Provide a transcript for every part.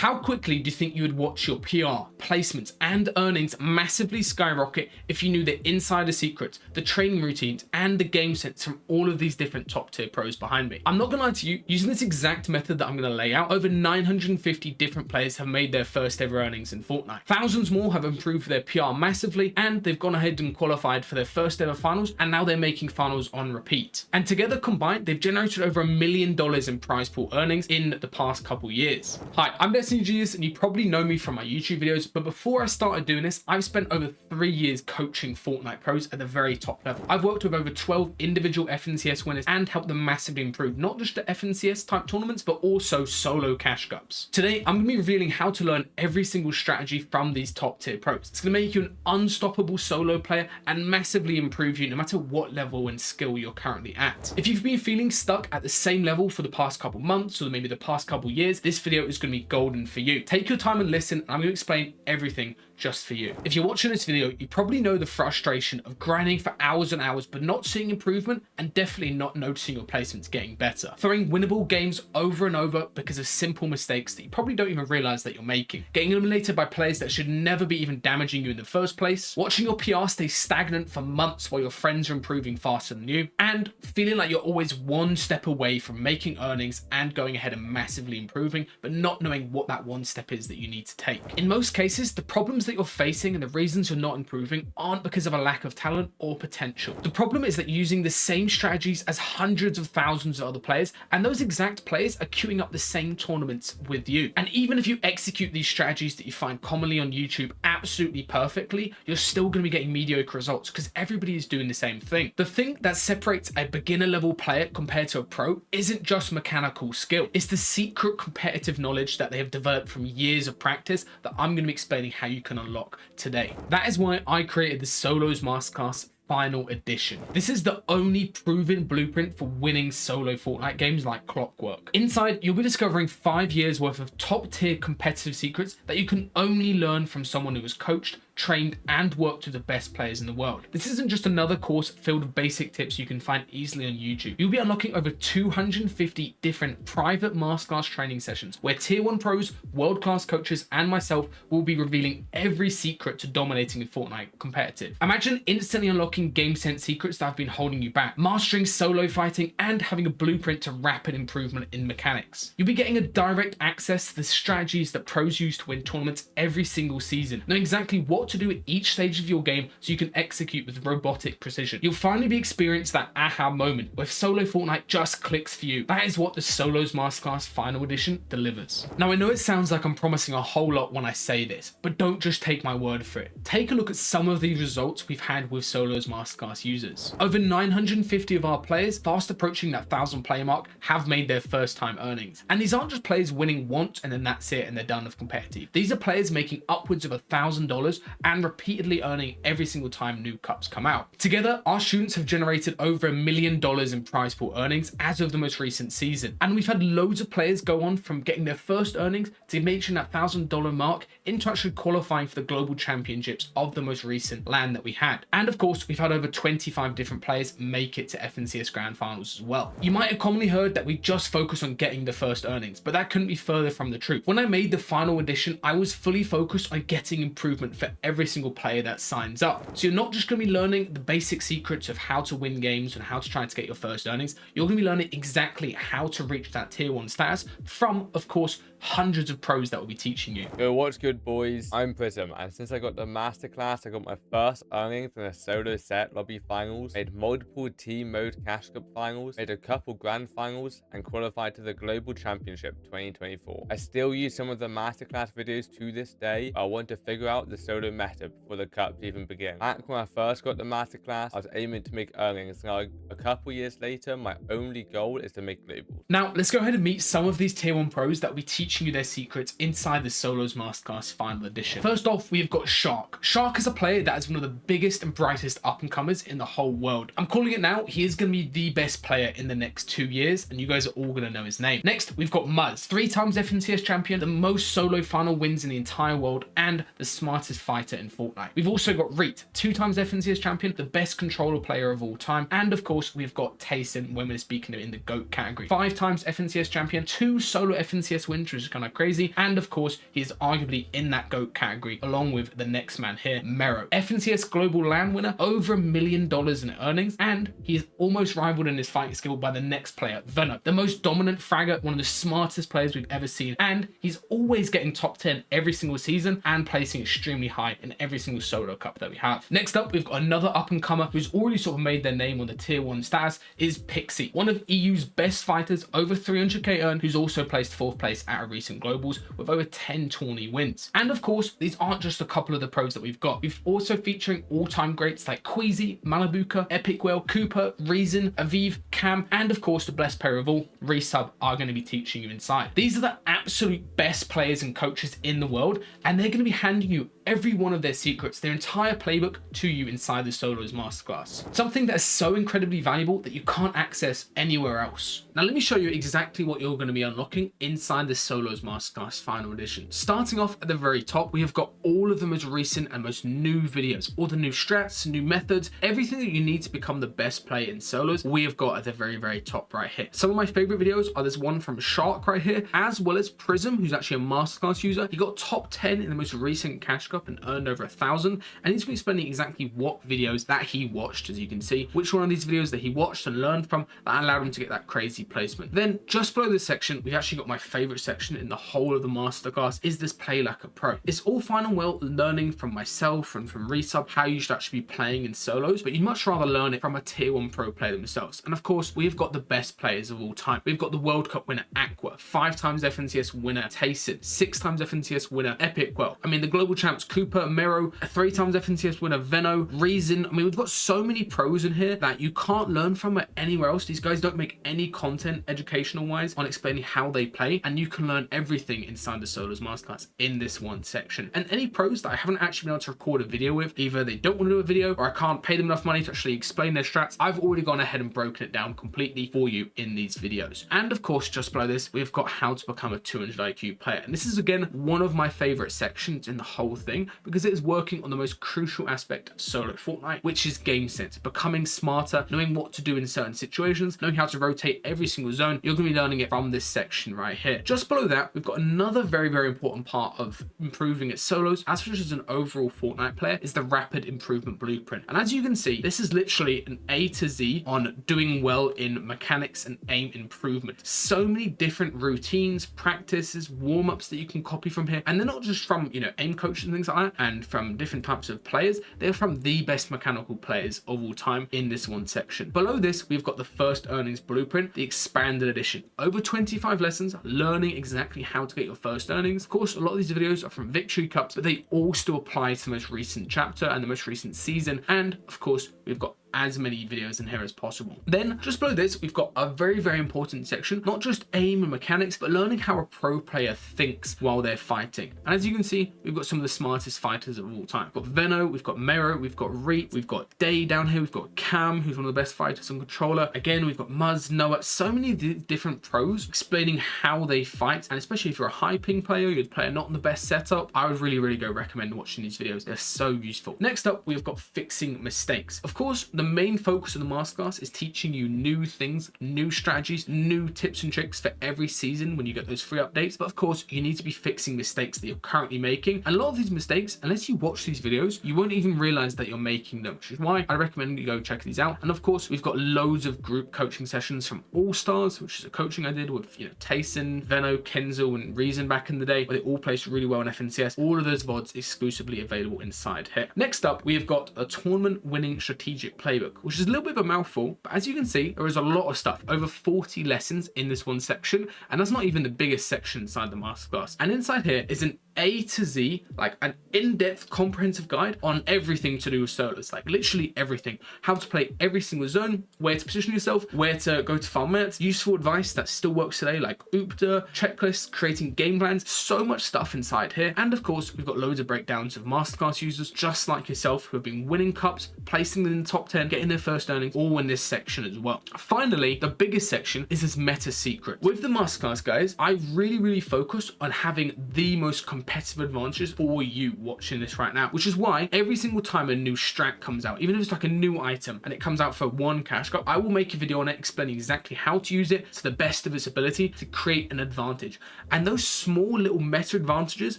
How quickly do you think you would watch your PR, placements, and earnings massively skyrocket if you knew the insider secrets, the training routines, and the game sense from all of these different top tier pros behind me? I'm not gonna lie to you, using this exact method that I'm gonna lay out, over 950 different players have made their first ever earnings in Fortnite. Thousands more have improved their PR massively, and they've gone ahead and qualified for their first ever finals, and now they're making finals on repeat. And together combined, they've generated over $1 million in prize pool earnings in the past couple years. Hi, I'm DestinysJesus, and you probably know me from my YouTube videos, but before I started doing this, I've spent over 3 years coaching Fortnite pros at the very top level. I've worked with over 12 individual FNCS winners and helped them massively improve not just the FNCS type tournaments, but also solo cash cups. Today, I'm going to be revealing how to learn every single strategy from these top tier pros. It's going to make you an unstoppable solo player and massively improve you no matter what level and skill you're currently at. If you've been feeling stuck at the same level for the past couple months or maybe the past couple years, this video is going to be golden for you. Take your time and listen, and I'm going to explain everything just for you. If you're watching this video, you probably know the frustration of grinding for hours and hours but not seeing improvement, and definitely not noticing your placements getting better. Throwing winnable games over and over because of simple mistakes that you probably don't even realize that you're making. Getting eliminated by players that should never be even damaging you in the first place. Watching your PR stay stagnant for months while your friends are improving faster than you. And feeling like you're always one step away from making earnings and going ahead and massively improving, but not knowing what that one step is that you need to take. In most cases, the problems that you're facing and the reasons you're not improving aren't because of a lack of talent or potential. The problem is that you're using the same strategies as hundreds of thousands of other players, and those exact players are queuing up the same tournaments with you. And even if you execute these strategies that you find commonly on YouTube absolutely perfectly, you're still going to be getting mediocre results because everybody is doing the same thing. The thing that separates a beginner level player compared to a pro isn't just mechanical skill. It's the secret competitive knowledge that they have developed from years of practice that I'm going to be explaining how you can unlock today. That is why I created the Solos Masterclass Final Edition. This is the only proven blueprint for winning solo Fortnite games like clockwork. Inside, you'll be discovering 5 years worth of top tier competitive secrets that you can only learn from someone who was coached, trained, and worked with the best players in the world. This isn't just another course filled with basic tips you can find easily on YouTube. You'll be unlocking over 250 different private masterclass training sessions where tier 1 pros, world-class coaches, and myself will be revealing every secret to dominating in Fortnite competitive. Imagine instantly unlocking game sense secrets that have been holding you back, mastering solo fighting, and having a blueprint to rapid improvement in mechanics. You'll be getting a direct access to the strategies that pros use to win tournaments every single season, knowing exactly what to do at each stage of your game so you can execute with robotic precision. You'll finally be experiencing that aha moment where solo Fortnite just clicks for you. That is what the Solos Masterclass Final Edition delivers. Now, I know it sounds like I'm promising a whole lot when I say this, but don't just take my word for it. Take a look at some of the results we've had with Solos Masterclass users. Over 950 of our players, fast approaching that 1,000 player mark, have made their first time earnings. And these aren't just players winning once and then that's it and they're done with competitive. These are players making upwards of $1,000 and repeatedly earning every single time new cups come out. Together, our students have generated over $1 million in prize pool earnings as of the most recent season. And we've had loads of players go on from getting their first earnings to reaching that $1,000 mark into actually qualifying for the global championships of the most recent LAN that we had. And of course, we've had over 25 different players make it to FNCS Grand Finals as well. You might have commonly heard that we just focus on getting the first earnings, but that couldn't be further from the truth. When I made the final edition, I was fully focused on getting improvement for every single player that signs up. So you're not just going to be learning the basic secrets of how to win games and how to try to get your first earnings. You're going to be learning exactly how to reach that tier 1 status from, of course, hundreds of pros that will be teaching you. Yo, what's good, boys? I'm Prism, and since I got the masterclass, I got my first earnings in a solo set lobby finals, made multiple team mode cash cup finals, made a couple grand finals, and qualified to the global championship 2024. I still use some of the masterclass videos to this day, but I want to figure out the solo meta before the cups even begin. Back when I first got the masterclass, I was aiming to make earnings. Now, a couple years later, my only goal is to make global. Now, let's go ahead and meet some of these tier 1 pros that will be teaching you their secrets inside the Solos Masterclass Final Edition. First off, we've got Shark. Shark is a player that is one of the biggest and brightest up-and-comers in the whole world. I'm calling it now. He is going to be the best player in the next 2 years, and you guys are all going to know his name. Next, we've got Muzz, 3 times FNCS champion, the most solo final wins in the entire world, and the smartest fighter fighter in Fortnite. We've also got Reet, 2 times FNCS champion, the best controller player of all time. And of course, we've got Tayson when we're speaking of in the GOAT category. 5 times FNCS champion, 2 solo FNCS wins, which is kind of crazy. And of course, he is arguably in that GOAT category along with the next man here, Mero. FNCS Global LAN winner, over $1 million in earnings, and he is almost rivaled in his fighting skill by the next player, Venom, the most dominant fragger, one of the smartest players we've ever seen, and he's always getting top 10 every single season and placing extremely high in every single solo cup that we have. Next up, we've got another up-and-comer who's already sort of made their name on the tier 1 status, is Pixie, one of EU's best fighters, over 300k earned, who's also placed 4th place at a recent globals with over 10 tourney wins. And of course, these aren't just a couple of the pros that we've got. We've also featuring all-time greats like Queasy, Malabuka, Epic Whale, Cooper, Reason, Aviv, Cam, and of course the best player of all, Resub, are going to be teaching you inside. These are the absolute best players and coaches in the world, and they're going to be handing you every one of their secrets, their entire playbook, to you inside the Solos Masterclass. Something that is so incredibly valuable that you can't access anywhere else. Now let me show you exactly what you're going to be unlocking inside the Solos Masterclass Final Edition. Starting off at the very top, we have got all of the most recent and most new videos, all the new strats, new methods, everything that you need to become the best player in Solos, we have got at the very, very top right here. Some of my favorite videos are this one from Shark right here, as well as Prism, who's actually a Masterclass user. He got top 10 in the most recent Cash Cup and earned over 1,000, and he's been explaining exactly what videos that he watched, as you can see, which one of these videos that he watched and learned from that allowed him to get that crazy placement. Then just below this section, we've actually got my favorite section in the whole of the Masterclass, is this Play Like a Pro. It's all fine and well learning from myself and from Resub how you should actually be playing in solos, but you'd much rather learn it from a tier 1 pro player themselves. And of course, we've got the best players of all time. We've got the World Cup winner Aqua, 5 times FNCS winner Tayson, 6 times FNCS winner Epic Well. I mean, the global champs Cooper, Mero, 3 times FNCS winner Veno, Reason. I mean, we've got so many pros in here that you can't learn from it anywhere else. These guys don't make any content educational wise on explaining how they play, and you can learn everything inside the Solos Masterclass in this one section. And any pros that I haven't actually been able to record a video with, either they don't want to do a video or I can't pay them enough money to actually explain their strats, I've already gone ahead and broken it down completely for you in these videos. And of course, just below this, we've got how to become a 200 IQ player. And this is again one of my favorite sections in the whole thing, because it is working on the most crucial aspect of solo Fortnite, which is game sense, becoming smarter, knowing what to do in certain situations, knowing how to rotate every single zone. You're going to be learning it from this section right here. Just below that, we've got another very, very important part of improving at solos, as much as an overall Fortnite player, is the rapid improvement blueprint. And as you can see, this is literally an A to Z on doing well in mechanics and aim improvement. So many different routines, practices, warm-ups that you can copy from here. And they're not just from, you know, aim coaches and things like that, and from different types of players. They're from the best mechanical players of all time in this one section. Below this, we've got the first earnings blueprint, the expanded edition. Over 25 lessons, learning exactly how to get your first earnings. Of course, a lot of these videos are from victory cups, but they all still apply to the most recent chapter and the most recent season. And of course, we've got as many videos in here as possible. Then just below this, we've got a very, very important section, not just aim and mechanics, but learning how a pro player thinks while they're fighting. And as you can see, we've got some of the smartest fighters of all time. We've got Veno, we've got Mero, we've got Reet, we've got Day down here, we've got Cam, who's one of the best fighters on controller. Again, we've got Muzz, Noah, so many different pros explaining how they fight. And especially if you're a high ping player, you're a player not in the best setup, I would really, really go recommend watching these videos. They're so useful. Next up, we've got fixing mistakes. Of course, the main focus of the Masterclass is teaching you new things, new strategies, new tips and tricks for every season when you get those free updates. But of course, you need to be fixing mistakes that you're currently making. And a lot of these mistakes, unless you watch these videos, you won't even realize that you're making them, which is why I recommend you go check these out. And of course, we've got loads of group coaching sessions from All Stars, which is a coaching I did with, you know, Tayson, Veno, Kenzel, and Reason back in the day, where they all placed really well in FNCS. All of those VODs exclusively available inside here. Next up, we have got a tournament winning strategic playbook, which is a little bit of a mouthful, but as you can see, there is a lot of stuff, over 40 lessons in this one section, and that's not even the biggest section inside the Masterclass. And inside here is an A to Z, like an in-depth comprehensive guide on everything to do with solos, like literally everything. How to play every single zone, where to position yourself, where to go to farm mats, useful advice that still works today, like UPTA, checklists, creating game plans, so much stuff inside here. And of course, we've got loads of breakdowns of Masterclass users just like yourself who have been winning cups, placing them in the top 10, getting their first earnings, all in this section as well. Finally, the biggest section is this meta secret. With the Masterclass, guys, I really, really focus on having the most competitive advantages for you watching this right now, which is why every single time a new strat comes out, even if it's like a new item and it comes out for one cash cup, I will make a video on it explaining exactly how to use it to the best of its ability to create an advantage. And those small little meta advantages,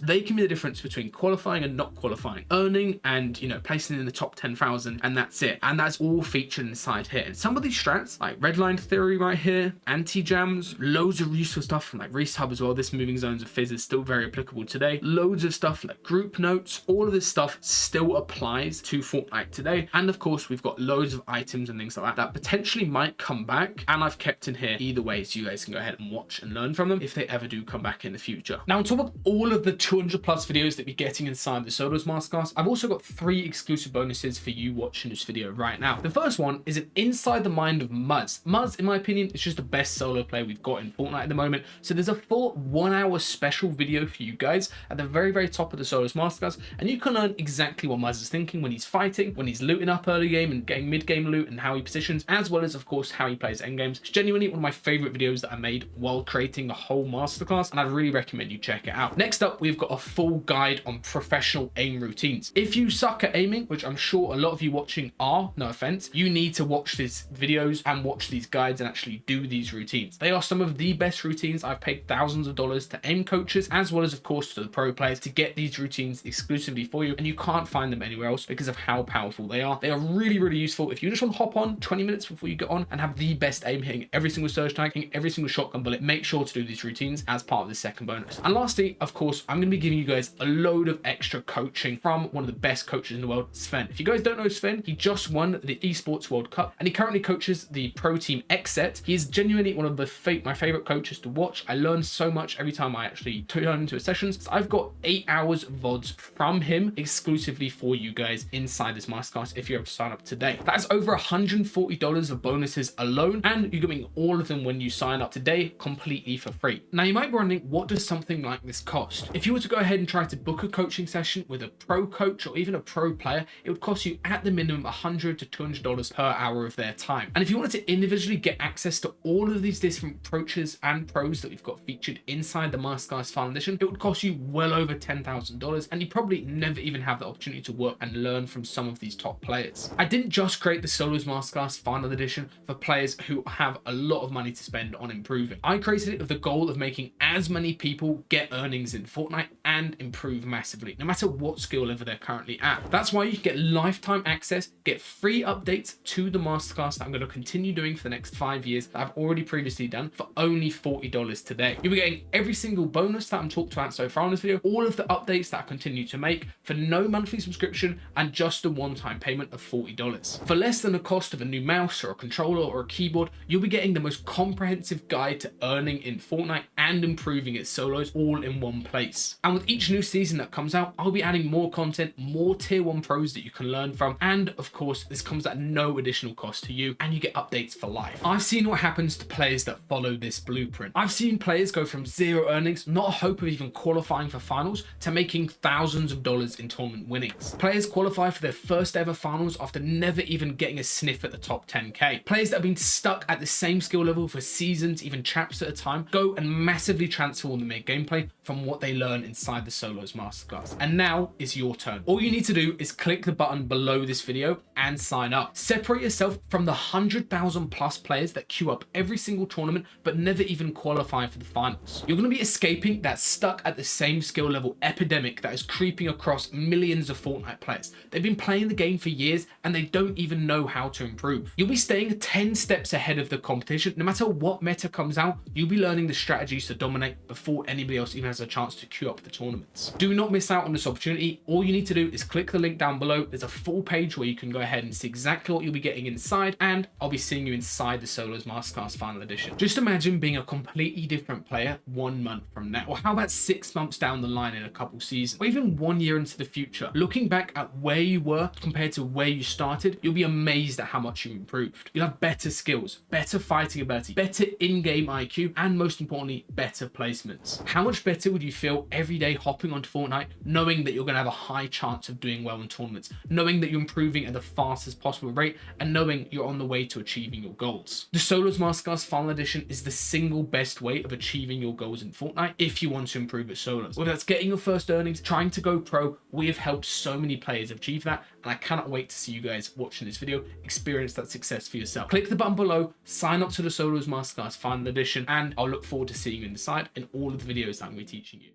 they can be the difference between qualifying and not qualifying, earning and, you know, placing in the top 10,000, and that's it. And that's all featured inside here. And some of these strats, like redline theory right here, anti-jams, loads of useful stuff from like Reese Hub as well. This moving zones of fizz is still very applicable today. Loads of stuff like group notes, all of this stuff still applies to Fortnite today. And of course, we've got loads of items and things like that that potentially might come back, and I've kept in here either way so you guys can go ahead and watch and learn from them if they ever do come back in the future. Now, on top of all of the 200 plus videos that we're getting inside the Solos Masterclass, I've also got 3 exclusive bonuses for you watching this video right now. The first one is an inside the mind of Muzz. Muzz, in my opinion, is just the best solo player we've got in Fortnite at the moment. So there's a full 1 hour special video for you guys at the very top of the Solos Masterclass, and you can learn exactly what Muzz is thinking when he's fighting, when he's looting up early game and getting mid game loot, and how he positions, as well as of course how he plays end games. It's genuinely one of my favorite videos that I made while creating the whole masterclass, and I'd really recommend you check it out. Next up, we've got a full guide on professional aim routines. If you suck at aiming, which I'm sure a lot of you watching are, no offense, you need to watch these videos and watch these guides and actually do these routines. They are some of the best routines. I've paid thousands of dollars to aim coaches, as well as of course to the pro players, to get these routines exclusively for you, and you can't find them anywhere else because of how powerful they are. They are really useful if you just want to hop on 20 minutes before you get on and have the best aim, hitting every single surge tag, hitting every single shotgun bullet. Make sure to do these routines as part of the second bonus. And lastly, of course, I'm going to be giving you guys a load of extra coaching from one of the best coaches in the world, Sven. If you guys don't know Sven, he just won the Esports World Cup and he currently coaches the pro team XSET. He is genuinely one of my favorite coaches to watch. I learn so much every time I actually turn into a session. So I've got 8 hours of VODs from him exclusively for you guys inside this masterclass if you're able to sign up today. That's over $140 of bonuses alone, and you're getting all of them when you sign up today completely for free. Now you might be wondering, what does something like this cost? If you were to go ahead and try to book a coaching session with a pro coach or even a pro player, it would cost you at the minimum $100 to $200 per hour of their time. And if you wanted to individually get access to all of these different approaches and pros that we've got featured inside the Masterclass Final Edition, it would cost you well over $10,000, and you probably never even have the opportunity to work and learn from some of these top players. I didn't just create the Solos Masterclass Final Edition for players who have a lot of money to spend on improving. I created it with the goal of making as many people get earnings in Fortnite and improve massively, no matter what skill level they're currently at. That's why you can get lifetime access, get free updates to the Masterclass that I'm going to continue doing for the next 5 years that I've already previously done for only $40 today. You'll be getting every single bonus that I'm talked about so far in this video, all of the updates that I continue to make for no monthly subscription and just a one-time payment of $40. For less than the cost of a new mouse or a controller or a keyboard, you'll be getting the most comprehensive guide to earning in Fortnite and improving its solos all in one place. And with each new season that comes out, I'll be adding more content, more tier 1 pros that you can learn from, and of course this comes at no additional cost to you, and you get updates for life. I've seen what happens to players that follow this blueprint. I've seen players go from zero earnings, not a hope of even qualifying for finals, to making thousands of dollars in tournament winnings. Players qualify for their first ever finals after never even getting a sniff at the top 10k. Players that have been stuck at the same skill level for seasons, even chaps at a time, go and massively transform the mid gameplay from what they learn inside the Solos Masterclass. And now is your turn. All you need to do is click the button below this video and sign up. Separate yourself from the 100,000 plus players that queue up every single tournament but never even qualify for the finals. You're going to be escaping that stuck at the same skill level epidemic that is creeping across millions of Fortnite players. They've been playing the game for years and they don't even know how to improve. You'll be staying 10 steps ahead of the competition. No matter what meta comes out, you'll be learning the strategies to dominate before anybody else even has a chance to queue up the tournaments. Do not miss out on this opportunity. All you need to do is click the link down below. There's a full page where you can go ahead and see exactly what you'll be getting inside, and I'll be seeing you inside the Solos Masterclass Final Edition. Just imagine being a completely different player 1 month from now, or how about 6 months down the line in a couple seasons, or even 1 year into the future. Looking back at where you were compared to where you started, you'll be amazed at how much you improved. You'll have better skills, better fighting ability, better in-game IQ, and most importantly, better placements. How much better would you feel every day hopping onto Fortnite, knowing that you're going to have a high chance of doing well in tournaments, knowing that you're improving at the fastest possible rate, and knowing you're on the way to achieving your goals? The Solos Masterclass Final Edition is the single best way of achieving your goals in Fortnite if you want to improve at solos. Whether that's getting your first earnings, trying to go pro, we have helped so many players achieve that, and I cannot wait to see you guys watching this video experience that success for yourself. Click the button below, sign up to the Solos Masterclass Final Edition, and I'll look forward to seeing you inside in all of the videos that I'm going to be teaching you.